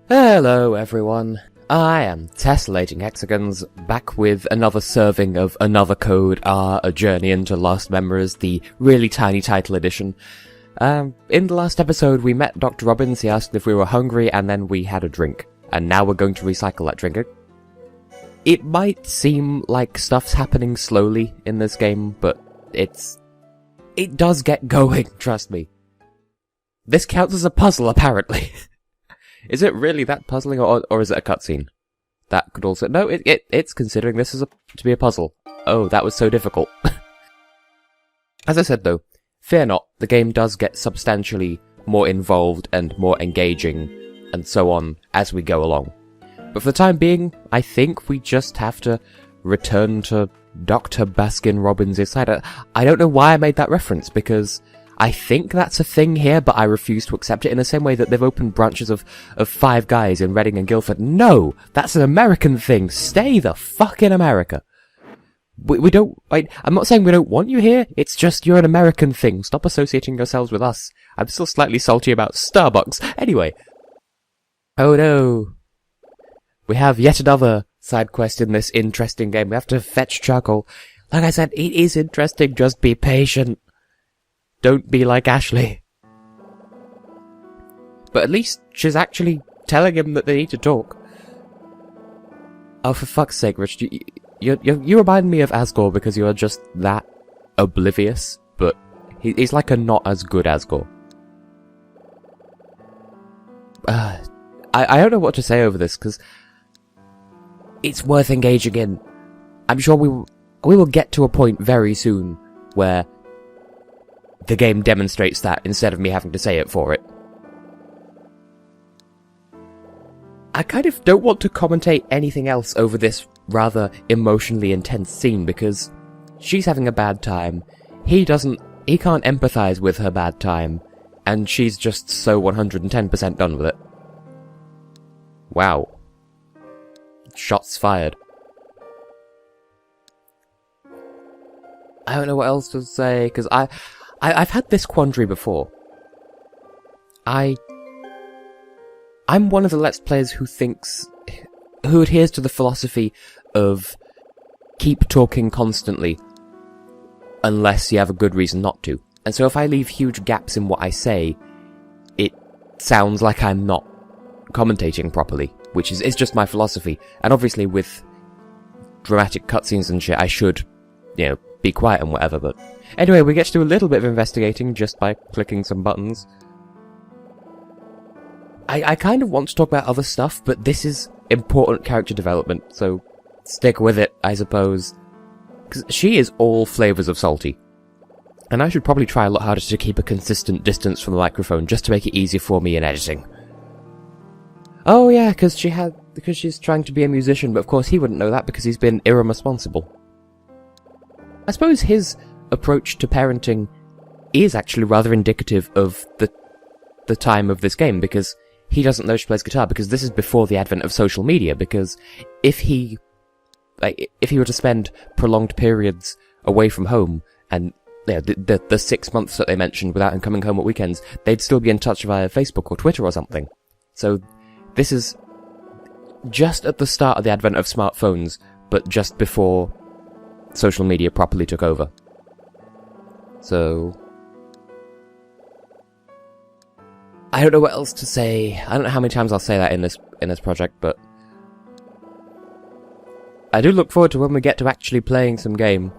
Hello everyone, I am Tessellating Hexagons, back with another serving of Another Code R, A Journey into Lost Memories, the really tiny title edition. In the last episode we met Dr. Robbins, he asked if we were hungry, and then we had a drink. And now we're going to recycle that drink. It might seem like stuff's happening slowly in this game, but it does get going, trust me. This counts as a puzzle, apparently. Is it really that puzzling, or is it a cutscene? That could also... No, it's considering this to be a puzzle. Oh, that was so difficult. As I said though, fear not, the game does get substantially more involved and more engaging, and so on, as we go along. But for the time being, I think we just have to return to Dr. Baskin-Robbins' side. I don't know why I made that reference, because I think that's a thing here, but I refuse to accept it in the same way that they've opened branches of Five Guys in Reading and Guildford. No! That's an American thing! Stay the fuck in America! We don't... I'm not saying we don't want you here, it's just you're an American thing. Stop associating yourselves with us. I'm still slightly salty about Starbucks. Anyway. Oh no. We have yet another side quest in this interesting game. We have to fetch charcoal. Like I said, it is interesting, just be patient. Don't be like Ashley. But at least she's actually telling him that they need to talk. Oh, for fuck's sake, Rich, you remind me of Asgore because you're just that oblivious, but he's like a not as good Asgore. I don't know what to say over this, because it's worth engaging in. I'm sure we will get to a point very soon where the game demonstrates that instead of me having to say it for it. I kind of don't want to commentate anything else over this rather emotionally intense scene, because she's having a bad time, he can't empathise with her bad time, and she's just so 110% done with it. Wow. Shots fired. I don't know what else to say, because I've had this quandary before. I'm one of the Let's Players who adheres to the philosophy of keep talking constantly, unless you have a good reason not to. And so if I leave huge gaps in what I say, it sounds like I'm not commentating properly, which is just my philosophy. And obviously with dramatic cutscenes and shit, I should, be quiet and whatever, but... Anyway, we get to do a little bit of investigating just by clicking some buttons. I kind of want to talk about other stuff, but this is important character development, so stick with it, I suppose. Because she is all flavours of salty. And I should probably try a lot harder to keep a consistent distance from the microphone, just to make it easier for me in editing. Oh yeah, because she's trying to be a musician, but of course he wouldn't know that because he's been irresponsible. I suppose his approach to parenting is actually rather indicative of the time of this game, because he doesn't know she plays guitar, because this is before the advent of social media, because if he were to spend prolonged periods away from home, and the 6 months that they mentioned without him coming home at weekends, they'd still be in touch via Facebook or Twitter or something. So this is just at the start of the advent of smartphones, but just before social media properly took over. So I don't know what else to say. I don't know how many times I'll say that in this project, but I do look forward to when we get to actually playing some game.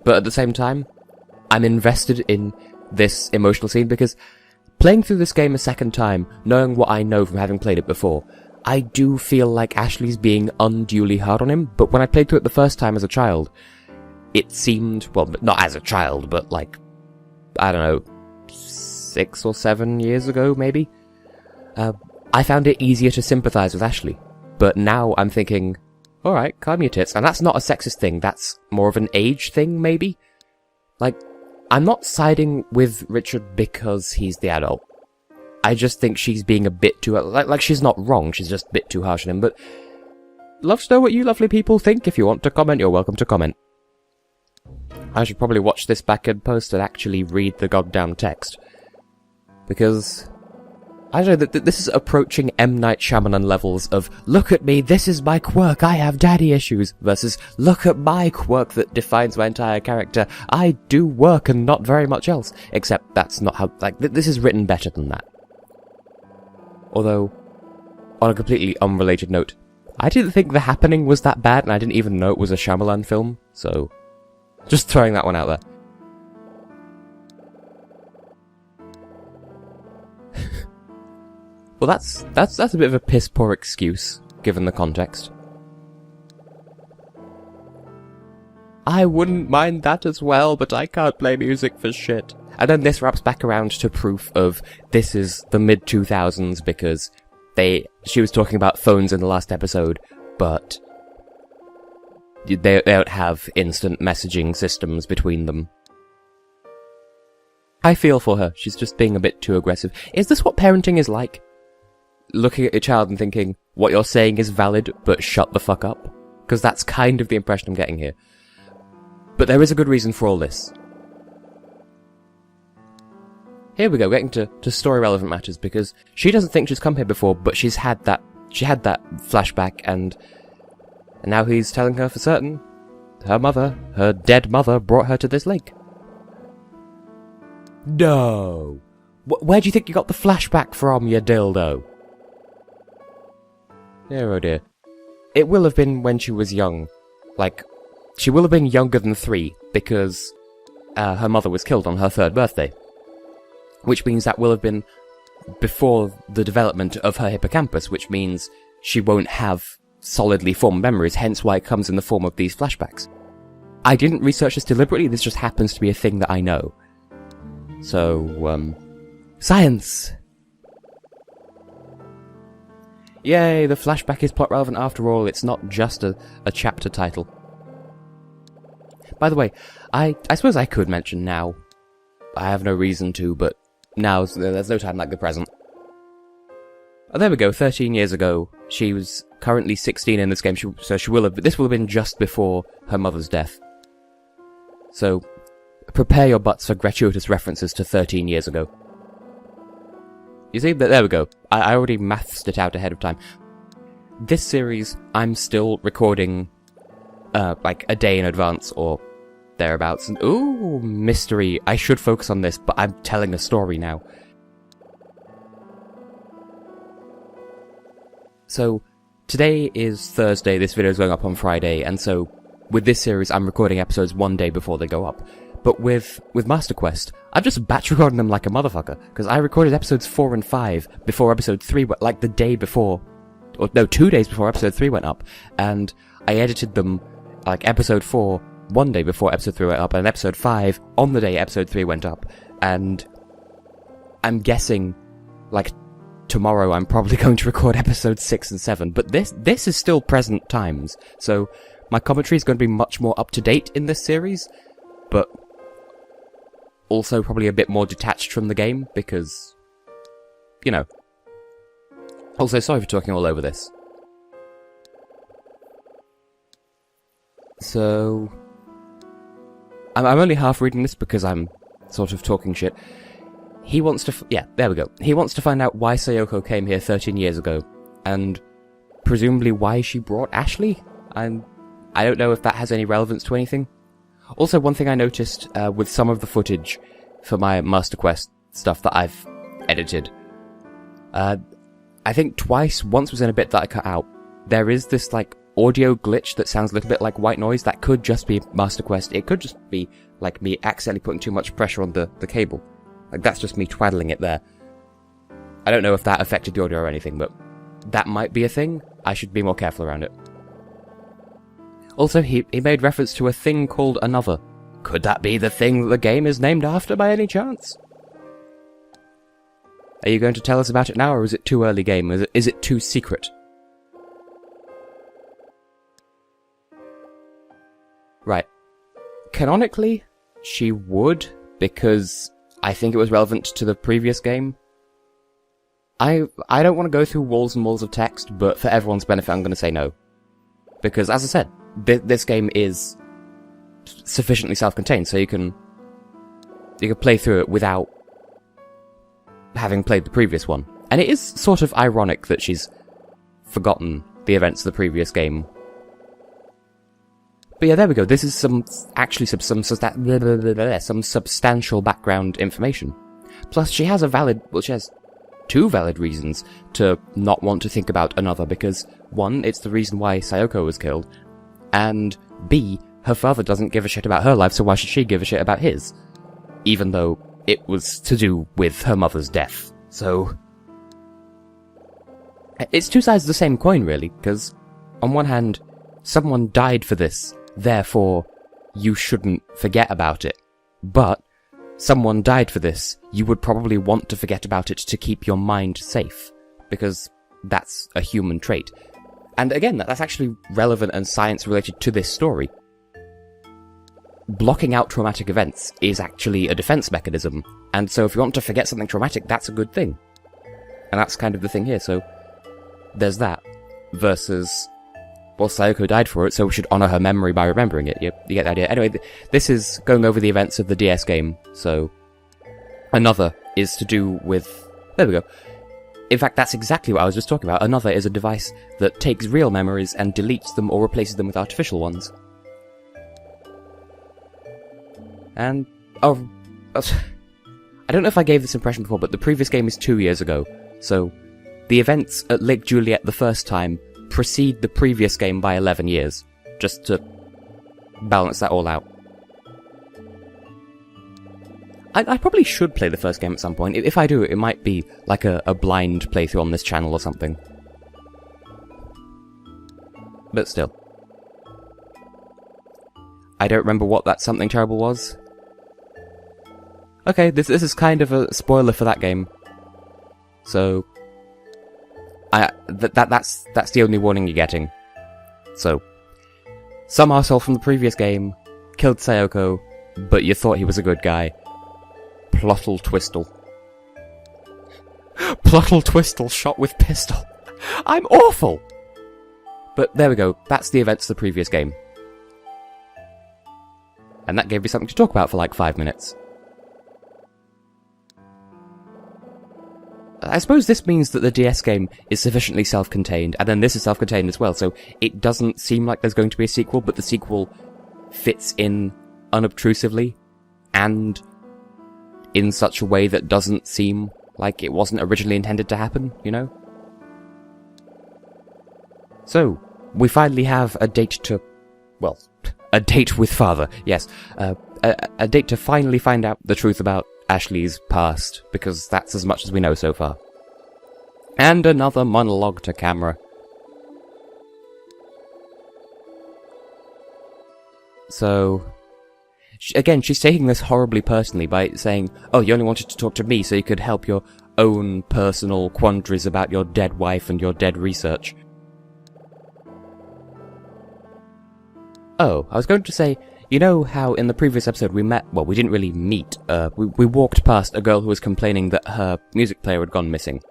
But at the same time, I'm invested in this emotional scene, because playing through this game a second time, knowing what I know from having played it before, I do feel like Ashley's being unduly hard on him, but when I played through it the first time as a child, it seemed, well, not as a child, but like, I don't know, 6 or 7 years ago, maybe? I found it easier to sympathise with Ashley, but now I'm thinking, alright, calm your tits, and that's not a sexist thing, that's more of an age thing, maybe? Like, I'm not siding with Richard because he's the adult. I just think she's being a bit too... Like she's not wrong, she's just a bit too harsh on him, but... Love to know what you lovely people think. If you want to comment, you're welcome to comment. I should probably watch this back in post and actually read the goddamn text. Because I don't know, that this is approaching M. Night Shyamalan levels of, look at me, this is my quirk, I have daddy issues, versus, look at my quirk that defines my entire character, I do work and not very much else. Except that's not how, like, this is written better than that. Although, on a completely unrelated note, I didn't think The Happening was that bad, and I didn't even know it was a Shyamalan film, so just throwing that one out there. Well, that's a bit of a piss-poor excuse, given the context. I wouldn't mind that as well, but I can't play music for shit. And then this wraps back around to proof of this is the mid-2000s because she was talking about phones in the last episode, but they don't have instant messaging systems between them. I feel for her. She's just being a bit too aggressive. Is this what parenting is like? Looking at your child and thinking, what you're saying is valid, but shut the fuck up? Because that's kind of the impression I'm getting here. But there is a good reason for all this. Here we go, getting to story-relevant matters, because she doesn't think she's come here before, but she had that flashback, and now he's telling her for certain, her dead mother, brought her to this lake. No! Where do you think you got the flashback from, you dildo? Dear oh dear. It will have been when she was young. Like, she will have been younger than 3, because her mother was killed on her 3rd birthday. Which means that will have been before the development of her hippocampus, which means she won't have solidly formed memories, hence why it comes in the form of these flashbacks. I didn't research this deliberately, this just happens to be a thing that I know. So, science! Yay, the flashback is plot relevant after all, it's not just a chapter title. By the way, I suppose I could mention now. I have no reason to, but now there's no time like the present. Oh, there we go, 13 years ago. She was currently 16 in this game, so this will have been just before her mother's death. So, prepare your butts for gratuitous references to 13 years ago. You see, there we go. I already mathed it out ahead of time. This series, I'm still recording, like, a day in advance, or thereabouts. And, ooh, mystery. I should focus on this, but I'm telling a story now. So, today is Thursday, this video is going up on Friday, and so, with this series, I'm recording episodes one day before they go up. But with Master Quest, I've just batch recorded them like a motherfucker, because I recorded episodes 4 and 5 before episode 3, like the day before, or no, 2 days before episode 3 went up, and I edited them, like episode 4, 1 day before episode 3 went up, and episode 5 on the day episode 3 went up, and I'm guessing, like, tomorrow I'm probably going to record episodes 6 and 7, but this is still present times, so my commentary is going to be much more up to date in this series, but also probably a bit more detached from the game, because, you know. Also, sorry for talking all over this. So, I'm only half reading this because I'm sort of talking shit. He wants to, yeah, there we go. He wants to find out why Sayoko came here 13 years ago, and presumably why she brought Ashley? I don't know if that has any relevance to anything. Also, one thing I noticed with some of the footage for my Master Quest stuff that I've edited, I think twice, once was in a bit that I cut out, there is this, like, audio glitch that sounds a little bit like white noise. That could just be Master Quest. It could just be, like, me accidentally putting too much pressure on the cable. Like, that's just me twaddling it there. I don't know if that affected the audio or anything, but that might be a thing. I should be more careful around it. Also, he made reference to a thing called Another. Could that be the thing that the game is named after by any chance? Are you going to tell us about it now, or is it too early game? Is it too secret? Right. Canonically, she would, because I think it was relevant to the previous game. I don't want to go through walls and walls of text, but for everyone's benefit, I'm going to say no. Because, as I said, this game is sufficiently self-contained, so you can play through it without having played the previous one. And it is sort of ironic that she's forgotten the events of the previous game. But yeah, there we go. This is some substantial background information. Plus, she has she has 2 valid reasons to not want to think about another, because 1, it's the reason why Sayoko was killed, and B, her father doesn't give a shit about her life, so why should she give a shit about his? Even though it was to do with her mother's death. So it's 2 sides of the same coin, really, because on one hand, someone died for this, therefore you shouldn't forget about it. But someone died for this, you would probably want to forget about it to keep your mind safe, because that's a human trait. And again, that's actually relevant and science related to this story. Blocking out traumatic events is actually a defense mechanism, and so if you want to forget something traumatic, that's a good thing. And that's kind of the thing here, so there's that. Versus, well, Sayoko died for it, so we should honor her memory by remembering it. You get the idea. Anyway, this is going over the events of the DS game, so another is to do with... There we go. In fact, that's exactly what I was just talking about. Another is a device that takes real memories and deletes them or replaces them with artificial ones. And, I don't know if I gave this impression before, but the previous game is 2 years ago, so the events at Lake Juliet the first time precede the previous game by 11 years, just to balance that all out. I probably should play the first game at some point. If I do, it might be like a blind playthrough on this channel or something. But still. I don't remember what that something terrible was. Okay, this is kind of a spoiler for that game. So that's the only warning you're getting. So, some arsehole from the previous game killed Sayoko, but you thought he was a good guy. Plottle-Twistle. Plottle-Twistle shot with pistol. I'm awful! But there we go, that's the events of the previous game. And that gave me something to talk about for like 5 minutes. I suppose this means that the DS game is sufficiently self-contained, and then this is self-contained as well, so it doesn't seem like there's going to be a sequel, but the sequel fits in unobtrusively, and in such a way that doesn't seem like it wasn't originally intended to happen, you know? So, we finally have a date to... well, a date with father, yes. A date to finally find out the truth about Ashley's past, because that's as much as we know so far. And another monologue to camera. So, again, she's taking this horribly personally by saying, oh, you only wanted to talk to me so you could help your own personal quandaries about your dead wife and your dead research. Oh, I was going to say, you know how in the previous episode we met, well, we didn't really meet, we walked past a girl who was complaining that her music player had gone missing.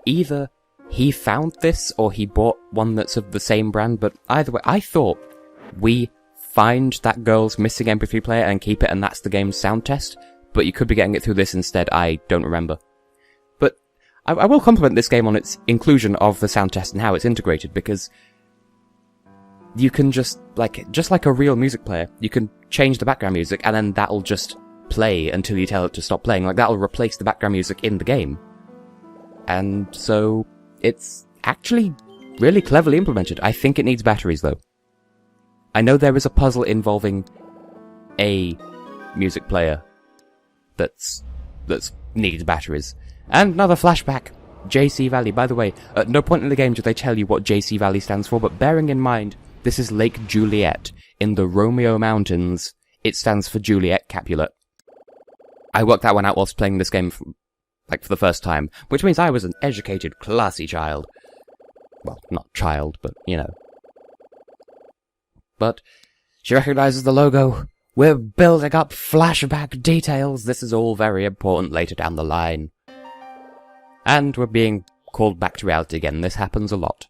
Either he found this or he bought one that's of the same brand, but either way, I thought we find that girl's missing MP3 player and keep it and that's the game's sound test, but you could be getting it through this instead, I don't remember. But I will compliment this game on its inclusion of the sound test and how it's integrated, because you can just like a real music player, you can change the background music and then that'll just play until you tell it to stop playing. Like, that'll replace the background music in the game. And so, it's actually really cleverly implemented. I think it needs batteries, though. I know there is a puzzle involving a music player that's needs batteries. And another flashback. JC Valley. By the way, at no point in the game do they tell you what JC Valley stands for, but bearing in mind, this is Lake Juliet in the Romeo Mountains. It stands for Juliet Capulet. I worked that one out whilst playing this game for the first time, which means I was an educated, classy child. Well, not child, but, you know. But she recognizes the logo. We're building up flashback details. This is all very important later down the line. And we're being called back to reality again. This happens a lot.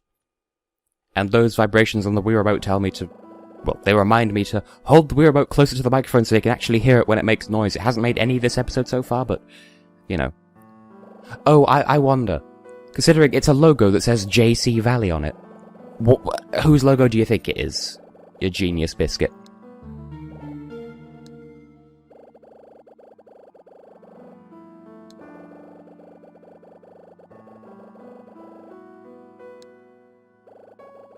And those vibrations on the Wii Remote tell me to... well, they remind me to hold the Wii Remote closer to the microphone so you can actually hear it when it makes noise. It hasn't made any this episode so far, but, you know. Oh, I wonder. Considering it's a logo that says JC Valley on it. Whose logo do you think it is? Your genius biscuit.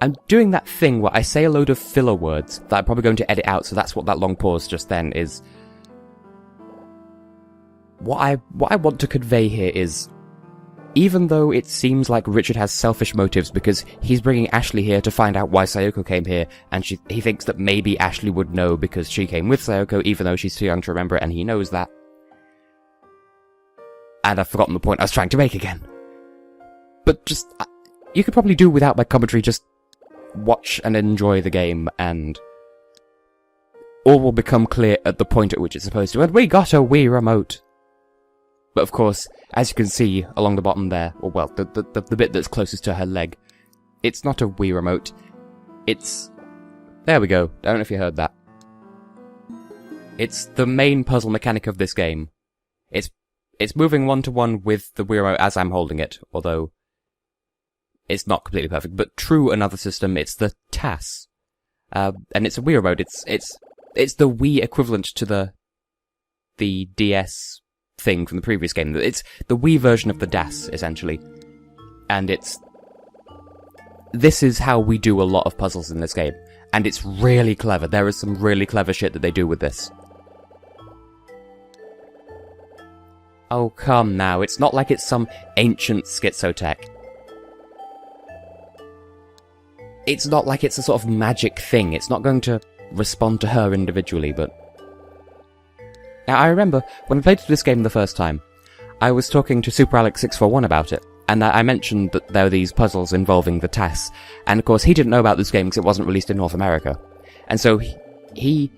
I'm doing that thing where I say a load of filler words that I'm probably going to edit out, so that's what that long pause just then is. What I want to convey here is, even though it seems like Richard has selfish motives because he's bringing Ashley here to find out why Sayoko came here, and he thinks that maybe Ashley would know because she came with Sayoko, even though she's too young to remember it, and he knows that. And I've forgotten the point I was trying to make again. But just, you could probably do without my commentary, just watch and enjoy the game, and all will become clear at the point at which it's supposed to. And we got a Wii remote! But of course, as you can see along the bottom there, or well, the bit that's closest to her leg, it's not a Wii remote. It's... There we go. I don't know if you heard that. It's the main puzzle mechanic of this game. It's moving one-to-one with the Wii remote as I'm holding it, although it's not completely perfect. But true another system, it's the TAS. And it's a Wii remote. It's the Wii equivalent to the DS thing from the previous game. It's the Wii version of the DAS, essentially. And this is how we do a lot of puzzles in this game. And it's really clever. There is some really clever shit that they do with this. Oh, come now. It's not like it's some ancient schizotech. It's not like it's a sort of magic thing. It's not going to respond to her individually, but... Now, I remember, when I played this game the first time, I was talking to Super Alex 641 about it, and I mentioned that there were these puzzles involving the TAS, and of course he didn't know about this game because it wasn't released in North America. And so he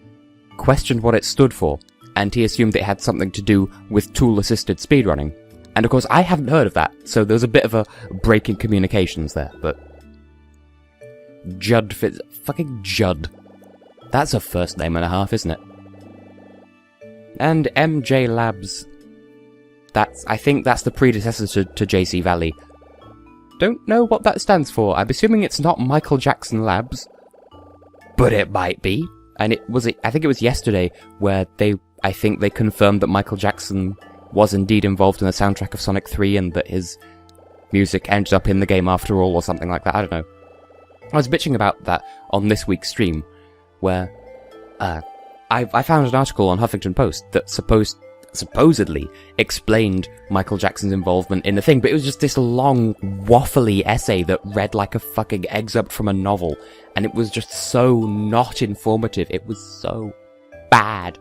questioned what it stood for, and he assumed it had something to do with tool-assisted speedrunning. And of course I hadn't heard of that, so there was a bit of a break in communications there, but... Fucking Judd. That's a first name and a half, isn't it? And MJ Labs. I think that's the predecessor to JC Valley. Don't know what that stands for. I'm assuming it's not Michael Jackson Labs. But it might be. And I think it was yesterday where I think they confirmed that Michael Jackson was indeed involved in the soundtrack of Sonic 3 and that his music ended up in the game after all or something like that. I don't know. I was bitching about that on this week's stream, where I found an article on Huffington Post that supposedly explained Michael Jackson's involvement in the thing, but it was just this long, waffly essay that read like a fucking excerpt from a novel, and it was just so not informative. It was so bad.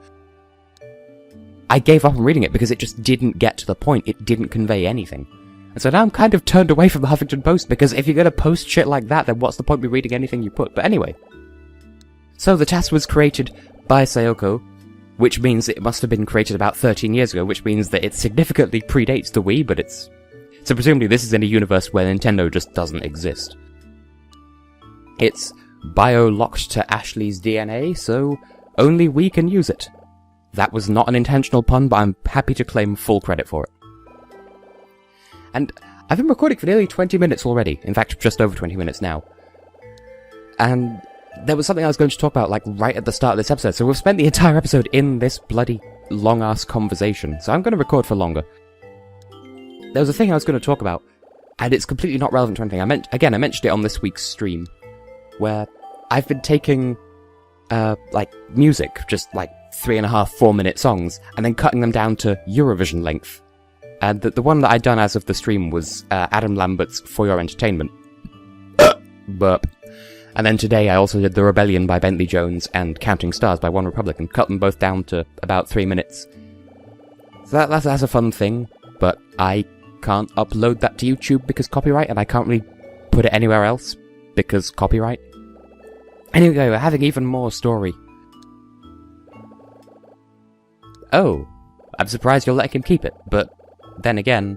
I gave up on reading it because it just didn't get to the point. It didn't convey anything. And so now I'm kind of turned away from the Huffington Post, because if you're going to post shit like that, then what's the point of me reading anything you put? But anyway. So the TAS was created by Sayoko, which means it must have been created about 13 years ago, which means that it significantly predates the Wii, but it's... So presumably this is in a universe where Nintendo just doesn't exist. It's bio-locked to Ashley's DNA, so only we can use it. That was not an intentional pun, but I'm happy to claim full credit for it. And I've been recording for nearly 20 minutes already. In fact, just over 20 minutes now. And there was something I was going to talk about, like, right at the start of this episode. So we've spent the entire episode in this bloody long-ass conversation. So I'm going to record for longer. There was a thing I was going to talk about, and it's completely not relevant to anything. I mentioned it on this week's stream, where I've been taking, music, just, 3.5, 4-minute songs, and then cutting them down to Eurovision length. And the one that I'd done as of the stream was Adam Lambert's For Your Entertainment. Burp. And then today I also did The Rebellion by Bentley Jones and Counting Stars by One Republic, and cut them both down to about 3 minutes. So that's a fun thing, but I can't upload that to YouTube because copyright, and I can't really put it anywhere else because copyright. Anyway, we're having even more story. Oh, I'm surprised you're letting him keep it, but... Then again,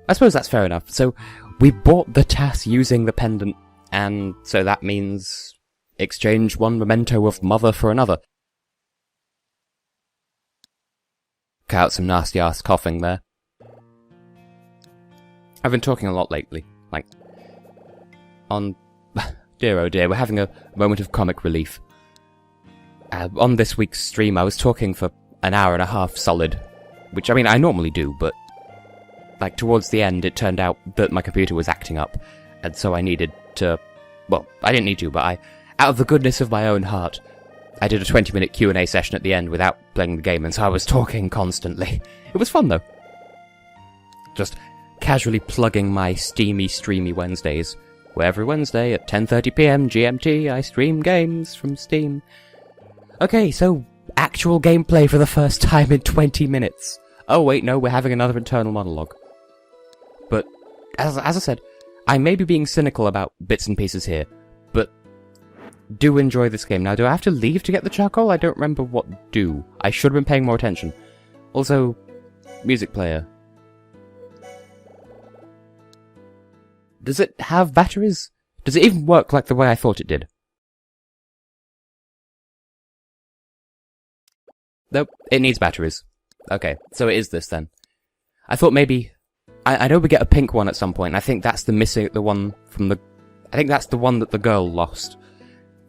I suppose that's fair enough. So, we bought the TAS using the pendant, and so that means exchange one memento of mother for another. Cut out some nasty-ass coughing there. I've been talking a lot lately. Like, on... dear oh dear, we're having a moment of comic relief. On this week's stream, I was talking for an hour and a half solid. Which, I mean, I normally do, but... like, towards the end, it turned out that my computer was acting up. And so I needed to... well, I didn't need to, but out of the goodness of my own heart, I did a 20-minute Q&A session at the end without playing the game, and so I was talking constantly. It was fun, though. Just casually plugging my steamy, streamy Wednesdays, where every Wednesday at 10:30 PM GMT I stream games from Steam. Okay, so actual gameplay for the first time in 20 minutes. Oh wait, no, we're having another internal monologue. But, as I said, I may be being cynical about bits and pieces here, but do enjoy this game. Now, do I have to leave to get the charcoal? I don't remember what do. I should have been paying more attention. Also, music player. Does it have batteries? Does it even work like the way I thought it did? Nope, it needs batteries. Okay, so it is this then. I thought maybe... I know we get a pink one at some point, and I think that's the one from the... I think that's the one that the girl lost.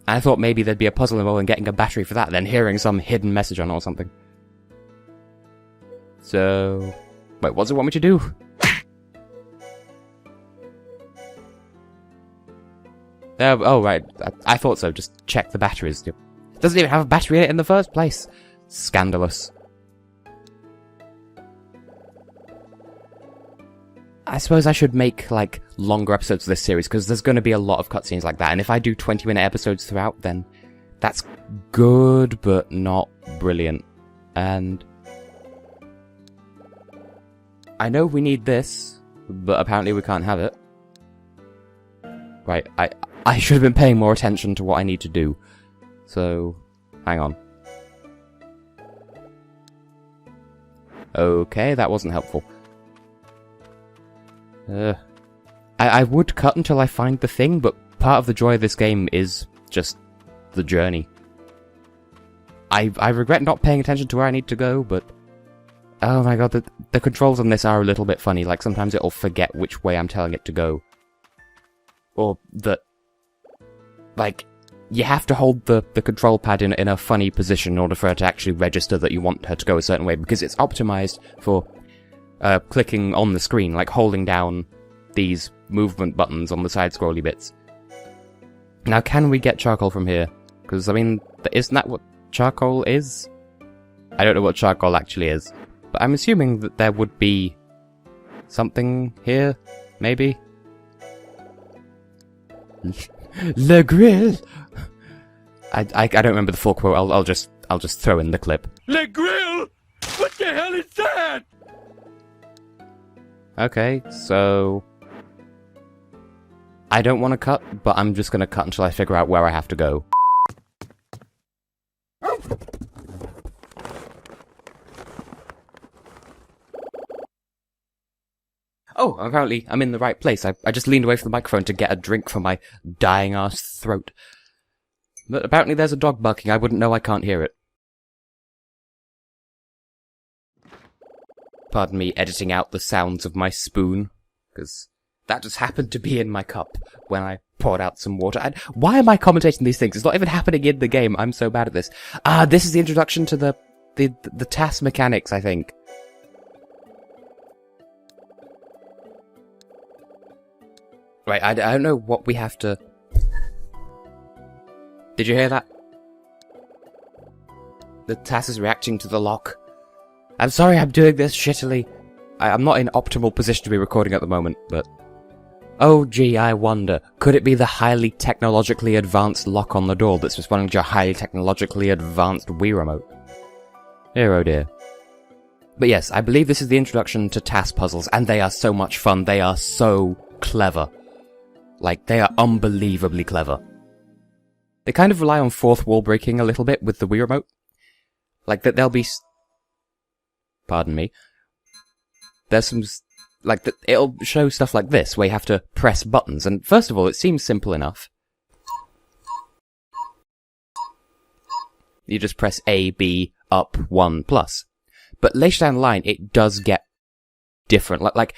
And I thought maybe there'd be a puzzle involved in getting a battery for that, then hearing some hidden message on it or something. So... wait, what does it want me to do? Oh, right. I thought so. Just check the batteries. It doesn't even have a battery in it in the first place. Scandalous. I suppose I should make, like, longer episodes of this series, because there's going to be a lot of cutscenes like that, and if I do 20-minute episodes throughout, then that's good, but not brilliant. And I know we need this, but apparently we can't have it. Right, I should have been paying more attention to what I need to do. So, hang on. Okay, that wasn't helpful. I would cut until I find the thing, but part of the joy of this game is just the journey. I regret not paying attention to where I need to go, but... oh my god, the controls on this are a little bit funny. Like, sometimes it'll forget which way I'm telling it to go. Or that... like, you have to hold the control pad in a funny position in order for her to actually register that you want her to go a certain way, because it's optimized for clicking on the screen, like holding down these movement buttons on the side-scrolly bits. Now, can we get charcoal from here? Because, I mean, isn't that what charcoal is? I don't know what charcoal actually is, but I'm assuming that there would be something here, maybe? Le grill! I don't remember the full quote. I'll just throw in the clip. Le grill! What the hell is that? Okay, so I don't want to cut, but I'm just going to cut until I figure out where I have to go. Oh, apparently I'm in the right place. I just leaned away from the microphone to get a drink for my dying-ass throat. But apparently there's a dog barking. I wouldn't know, I can't hear it. Pardon me editing out the sounds of my spoon, because that just happened to be in my cup when I poured out some water. And why am I commentating these things? It's not even happening in the game. I'm so bad at this. This is the introduction to the task mechanics, I think. Right, I don't know what we have to... Did you hear that? The task is reacting to the lock. I'm sorry I'm doing this shittily. I'm not in optimal position to be recording at the moment, but... oh gee, I wonder, could it be the highly technologically advanced lock on the door that's responding to your highly technologically advanced Wii remote? Dear oh dear. But yes, I believe this is the introduction to task puzzles, and they are so much fun. They are so clever. Like, they are unbelievably clever. They kind of rely on fourth wall breaking a little bit with the Wii remote. Like, that they'll be... pardon me. There's some... like, it'll show stuff like this, where you have to press buttons, and first of all, it seems simple enough. You just press A, B, up, 1, plus. But later down the line, it does get different. Like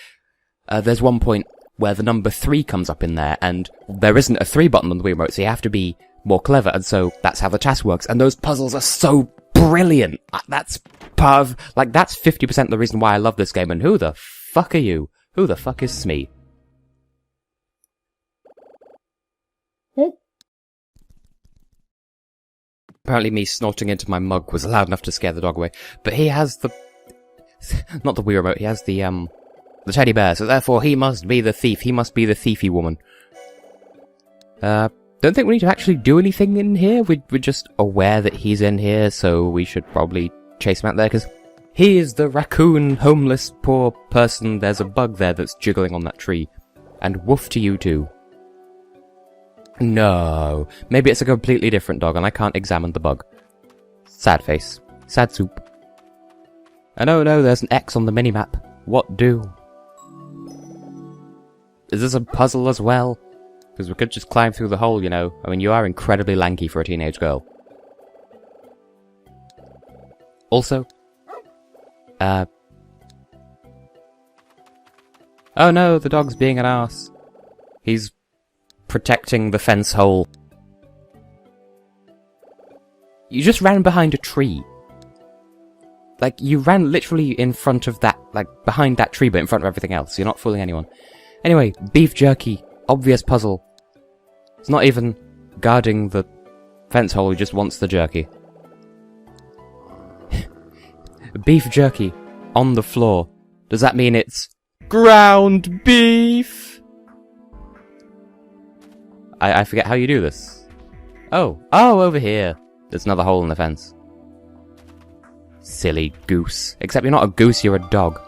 there's one point where the number 3 comes up in there, and there isn't a 3 button on the Wii Remote, so you have to be more clever, and so that's how the task works. And those puzzles are so brilliant! That's part of, like, that's 50% of the reason why I love this game, and who the fuck are you? Who the fuck is Smee? Apparently me snorting into my mug was loud enough to scare the dog away, but he has the... not the Wii Remote, he has the teddy bear, so therefore he must be the thief. He must be the thiefy woman. Don't think we need to actually do anything in here. We're just aware that he's in here, so we should probably chase him out there, because he is the raccoon, homeless, poor person. There's a bug there that's jiggling on that tree. And woof to you too. No. Maybe it's a completely different dog, and I can't examine the bug. Sad face. Sad soup. And oh no, there's an X on the minimap. What do? Is this a puzzle as well? Because we could just climb through the hole, you know. I mean, you are incredibly lanky for a teenage girl. Also... oh no, the dog's being an arse. He's protecting the fence hole. You just ran behind a tree. Like, you ran literally in front of that, like, behind that tree, but in front of everything else. You're not fooling anyone. Anyway, beef jerky. Obvious puzzle. It's not even guarding the fence hole, he just wants the jerky. Beef jerky. On the floor. Does that mean it's... ground beef? I forget how you do this. Oh, over here. There's another hole in the fence. Silly goose. Except you're not a goose, you're a dog.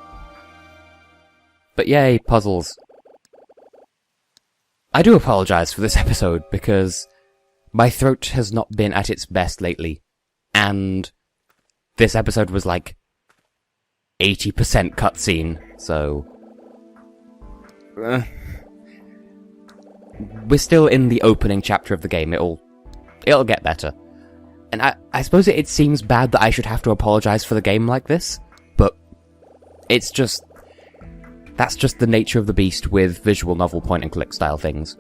But yay, puzzles. I do apologise for this episode, because my throat has not been at its best lately. And this episode was like 80% cutscene, so... we're still in the opening chapter of the game, it'll get better. And I suppose it seems bad that I should have to apologise for the game like this, but it's just... that's just the nature of the beast with visual novel point-and-click style things.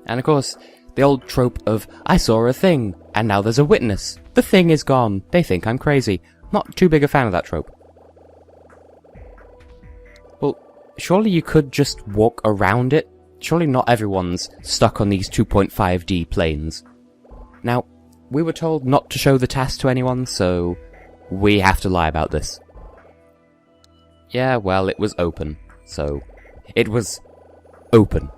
And of course, the old trope of, I saw a thing, and now there's a witness. The thing is gone. They think I'm crazy. Not too big a fan of that trope. Well, surely you could just walk around it? Surely not everyone's stuck on these 2.5D planes. Now, we were told not to show the task to anyone, so we have to lie about this. Yeah, well, it was open, so... it was... open.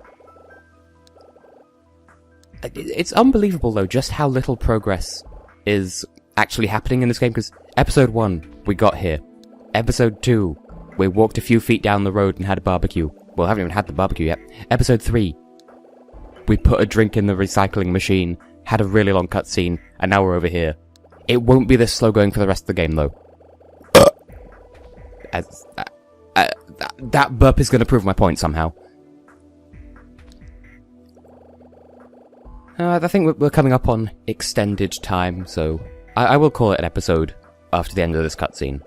It's unbelievable, though, just how little progress is actually happening in this game, because Episode 1, we got here. Episode 2, we walked a few feet down the road and had a barbecue. Well, I haven't even had the barbecue yet. Episode 3, we put a drink in the recycling machine, had a really long cutscene, and now we're over here. It won't be this slow going for the rest of the game, though. That burp is going to prove my point somehow. I think we're coming up on extended time, so I will call it an episode after the end of this cutscene.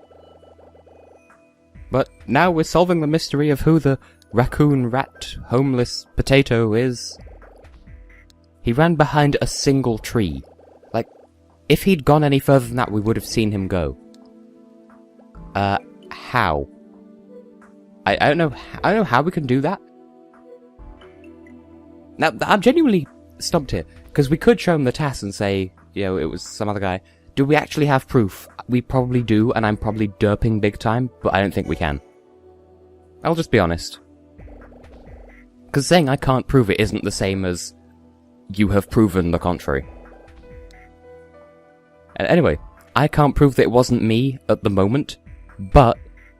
But now we're solving the mystery of who the raccoon, rat, homeless potato is. He ran behind a single tree. Like, if he'd gone any further than that, we would have seen him go. How? I don't know how we can do that. Now, I'm genuinely stumped here, because we could show him the task and say, you know, it was some other guy. Do we actually have proof? We probably do, and I'm probably derping big time, but I don't think we can. I'll just be honest. Because saying I can't prove it isn't the same as you have proven the contrary. Anyway, I can't prove that it wasn't me at the moment, but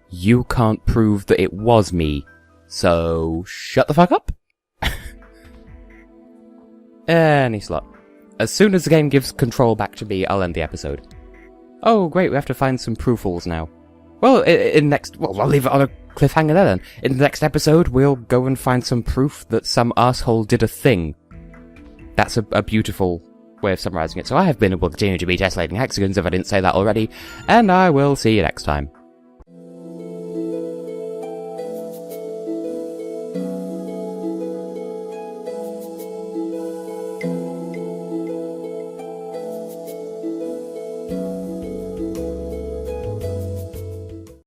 you can't prove that it was me. So, shut the fuck up. Any slot. As soon as the game gives control back to me, I'll end the episode. Oh, great, we have to find some proofals now. Well, I'll leave it on a cliffhanger there then. In the next episode, we'll go and find some proof that some arsehole did a thing. That's a beautiful way of summarising it. So I have been and will continue to be Tessellating Hexagons, if I didn't say that already, and I will see you next time.